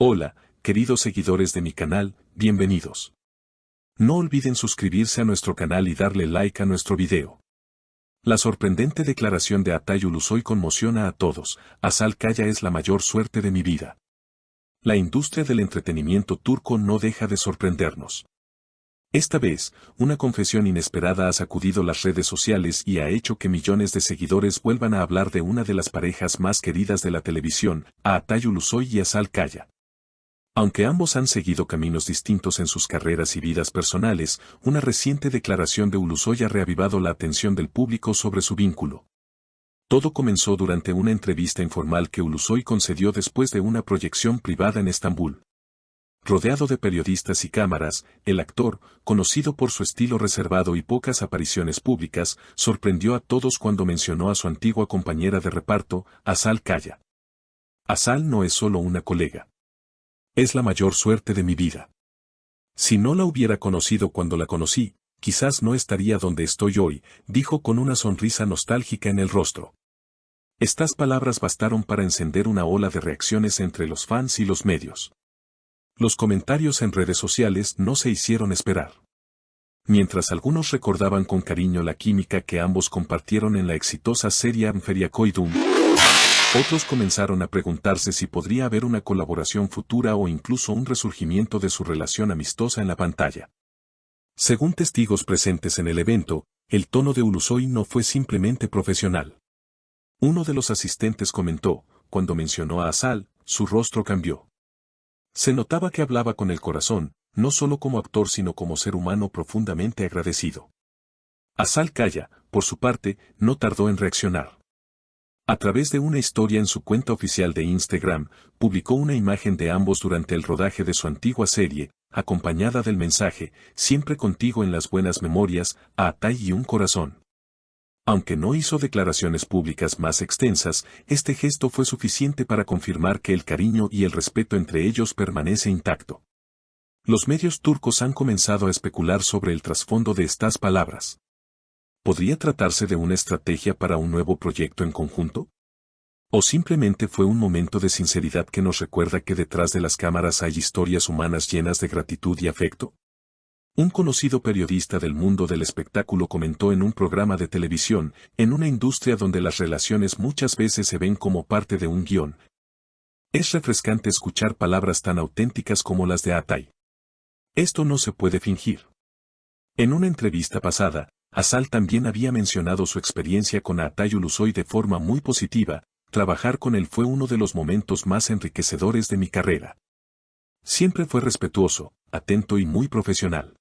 Hola, queridos seguidores de mi canal, bienvenidos. No olviden suscribirse a nuestro canal y darle like a nuestro video. La sorprendente declaración de Altay Ulusoy conmociona a todos. Asal Kaya es la mayor suerte de mi vida. La industria del entretenimiento turco no deja de sorprendernos. Esta vez, una confesión inesperada ha sacudido las redes sociales y ha hecho que millones de seguidores vuelvan a hablar de una de las parejas más queridas de la televisión, a Altay Ulusoy y Asal Kaya. Aunque ambos han seguido caminos distintos en sus carreras y vidas personales, una reciente declaración de Ulusoy ha reavivado la atención del público sobre su vínculo. Todo comenzó durante una entrevista informal que Ulusoy concedió después de una proyección privada en Estambul. Rodeado de periodistas y cámaras, el actor, conocido por su estilo reservado y pocas apariciones públicas, sorprendió a todos cuando mencionó a su antigua compañera de reparto, Asal Kaya. Asal no es solo una colega. Es la mayor suerte de mi vida. Si no la hubiera conocido cuando la conocí, quizás no estaría donde estoy hoy, dijo con una sonrisa nostálgica en el rostro. Estas palabras bastaron para encender una ola de reacciones entre los fans y los medios. Los comentarios en redes sociales no se hicieron esperar. Mientras algunos recordaban con cariño la química que ambos compartieron en la exitosa serie Anferiakoydum, otros comenzaron a preguntarse si podría haber una colaboración futura o incluso un resurgimiento de su relación amistosa en la pantalla. Según testigos presentes en el evento, el tono de Ulusoy no fue simplemente profesional. Uno de los asistentes comentó, cuando mencionó a Asal, su rostro cambió. Se notaba que hablaba con el corazón, no solo como actor sino como ser humano profundamente agradecido. Asal Kaya, por su parte, no tardó en reaccionar. A través de una historia en su cuenta oficial de Instagram, publicó una imagen de ambos durante el rodaje de su antigua serie, acompañada del mensaje, siempre contigo en las buenas memorias, a Altay y un corazón. Aunque no hizo declaraciones públicas más extensas, este gesto fue suficiente para confirmar que el cariño y el respeto entre ellos permanece intacto. Los medios turcos han comenzado a especular sobre el trasfondo de estas palabras. ¿Podría tratarse de una estrategia para un nuevo proyecto en conjunto? ¿O simplemente fue un momento de sinceridad que nos recuerda que detrás de las cámaras hay historias humanas llenas de gratitud y afecto? Un conocido periodista del mundo del espectáculo comentó en un programa de televisión, en una industria donde las relaciones muchas veces se ven como parte de un guión. Es refrescante escuchar palabras tan auténticas como las de Altay. Esto no se puede fingir. En una entrevista pasada, Asal también había mencionado su experiencia con Altay Ulusoy de forma muy positiva. Trabajar con él fue uno de los momentos más enriquecedores de mi carrera. Siempre fue respetuoso, atento y muy profesional.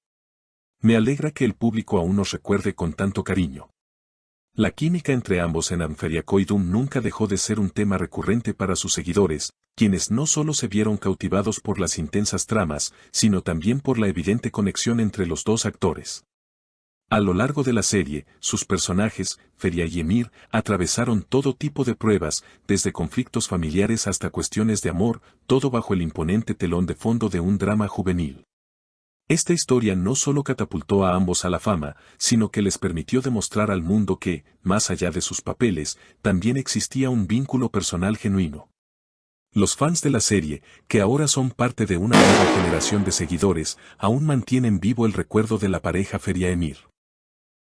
Me alegra que el público aún nos recuerde con tanto cariño. La química entre ambos en Anferiakoydum nunca dejó de ser un tema recurrente para sus seguidores, quienes no solo se vieron cautivados por las intensas tramas, sino también por la evidente conexión entre los dos actores. A lo largo de la serie, sus personajes, Feria y Emir, atravesaron todo tipo de pruebas, desde conflictos familiares hasta cuestiones de amor, todo bajo el imponente telón de fondo de un drama juvenil. Esta historia no solo catapultó a ambos a la fama, sino que les permitió demostrar al mundo que, más allá de sus papeles, también existía un vínculo personal genuino. Los fans de la serie, que ahora son parte de una nueva generación de seguidores, aún mantienen vivo el recuerdo de la pareja Feria-Emir.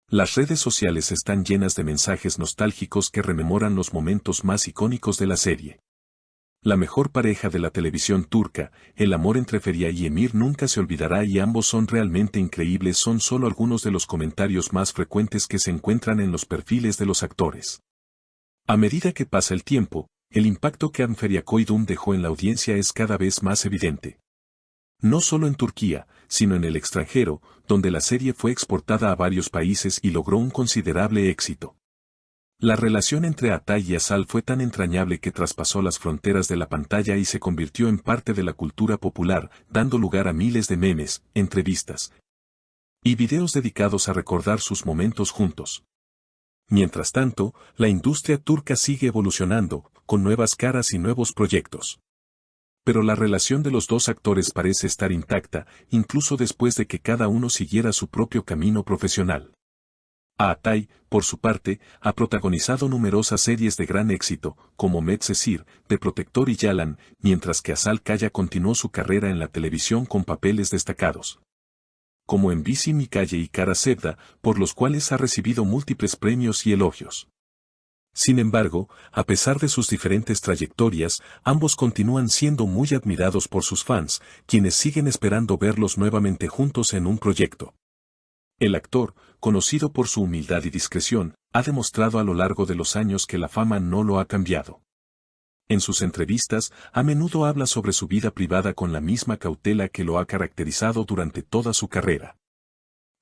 Las redes sociales están llenas de mensajes nostálgicos que rememoran los momentos más icónicos de la serie. La mejor pareja de la televisión turca, el amor entre Feria y Emir nunca se olvidará y ambos son realmente increíbles son solo algunos de los comentarios más frecuentes que se encuentran en los perfiles de los actores. A medida que pasa el tiempo, el impacto que Anferiakoydum dejó en la audiencia es cada vez más evidente. No solo en Turquía, sino en el extranjero, donde la serie fue exportada a varios países y logró un considerable éxito. La relación entre Altay y Asal fue tan entrañable que traspasó las fronteras de la pantalla y se convirtió en parte de la cultura popular, dando lugar a miles de memes, entrevistas y videos dedicados a recordar sus momentos juntos. Mientras tanto, la industria turca sigue evolucionando, con nuevas caras y nuevos proyectos. Pero la relación de los dos actores parece estar intacta, incluso después de que cada uno siguiera su propio camino profesional. Atay, por su parte, ha protagonizado numerosas series de gran éxito, como Medcezir, The Protector y Yalan, mientras que Azal Kaya continuó su carrera en la televisión con papeles destacados, como en Bici Mi Calle y Kara Sevda, por los cuales ha recibido múltiples premios y elogios. Sin embargo, a pesar de sus diferentes trayectorias, ambos continúan siendo muy admirados por sus fans, quienes siguen esperando verlos nuevamente juntos en un proyecto. El actor, conocido por su humildad y discreción, ha demostrado a lo largo de los años que la fama no lo ha cambiado. En sus entrevistas, a menudo habla sobre su vida privada con la misma cautela que lo ha caracterizado durante toda su carrera.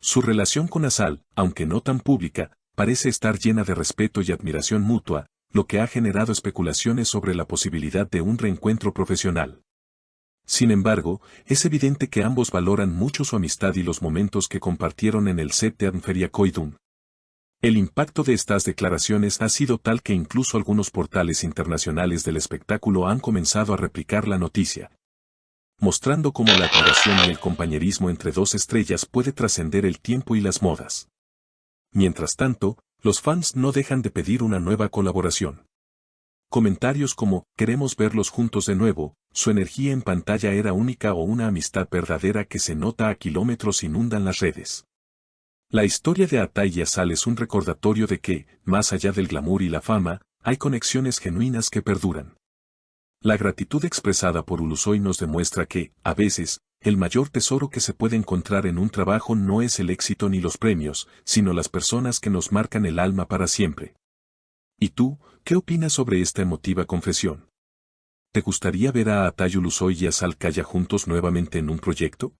Su relación con Azal, aunque no tan pública, parece estar llena de respeto y admiración mutua, lo que ha generado especulaciones sobre la posibilidad de un reencuentro profesional. Sin embargo, es evidente que ambos valoran mucho su amistad y los momentos que compartieron en el set de Anferiakoidun. El impacto de estas declaraciones ha sido tal que incluso algunos portales internacionales del espectáculo han comenzado a replicar la noticia, mostrando cómo la admiración y el compañerismo entre dos estrellas puede trascender el tiempo y las modas. Mientras tanto, los fans no dejan de pedir una nueva colaboración. Comentarios como, queremos verlos juntos de nuevo, su energía en pantalla era única o una amistad verdadera que se nota a kilómetros inundan las redes. La historia de Atay y Azal es un recordatorio de que, más allá del glamour y la fama, hay conexiones genuinas que perduran. La gratitud expresada por Ulusoy nos demuestra que, a veces, el mayor tesoro que se puede encontrar en un trabajo no es el éxito ni los premios, sino las personas que nos marcan el alma para siempre. ¿Y tú, qué opinas sobre esta emotiva confesión? ¿Te gustaría ver a Atay Ulusoy y Azal Kaya juntos nuevamente en un proyecto?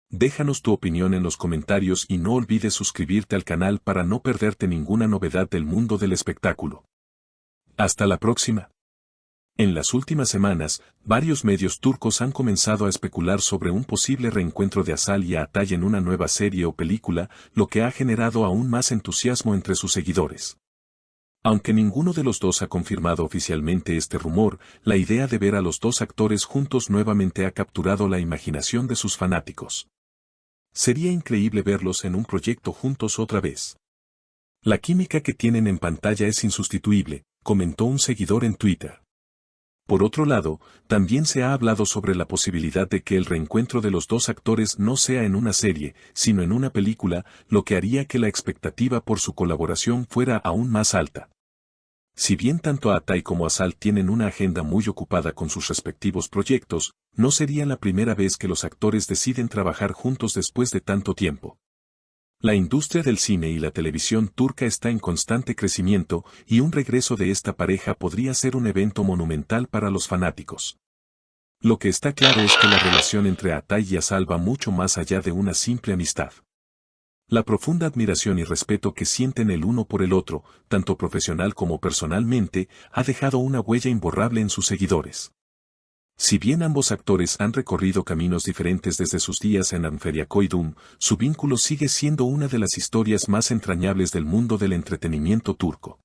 Déjanos tu opinión en los comentarios y no olvides suscribirte al canal para no perderte ninguna novedad del mundo del espectáculo. Hasta la próxima. En las últimas semanas, varios medios turcos han comenzado a especular sobre un posible reencuentro de Azal y Atay en una nueva serie o película, lo que ha generado aún más entusiasmo entre sus seguidores. Aunque ninguno de los dos ha confirmado oficialmente este rumor, la idea de ver a los dos actores juntos nuevamente ha capturado la imaginación de sus fanáticos. Sería increíble verlos en un proyecto juntos otra vez. La química que tienen en pantalla es insustituible, comentó un seguidor en Twitter. Por otro lado, también se ha hablado sobre la posibilidad de que el reencuentro de los dos actores no sea en una serie, sino en una película, lo que haría que la expectativa por su colaboración fuera aún más alta. Si bien tanto Atay como Azal tienen una agenda muy ocupada con sus respectivos proyectos, no sería la primera vez que los actores deciden trabajar juntos después de tanto tiempo. La industria del cine y la televisión turca está en constante crecimiento, y un regreso de esta pareja podría ser un evento monumental para los fanáticos. Lo que está claro es que la relación entre Atay y Azal va mucho más allá de una simple amistad. La profunda admiración y respeto que sienten el uno por el otro, tanto profesional como personalmente, ha dejado una huella imborrable en sus seguidores. Si bien ambos actores han recorrido caminos diferentes desde sus días en Anferiakoidun, su vínculo sigue siendo una de las historias más entrañables del mundo del entretenimiento turco.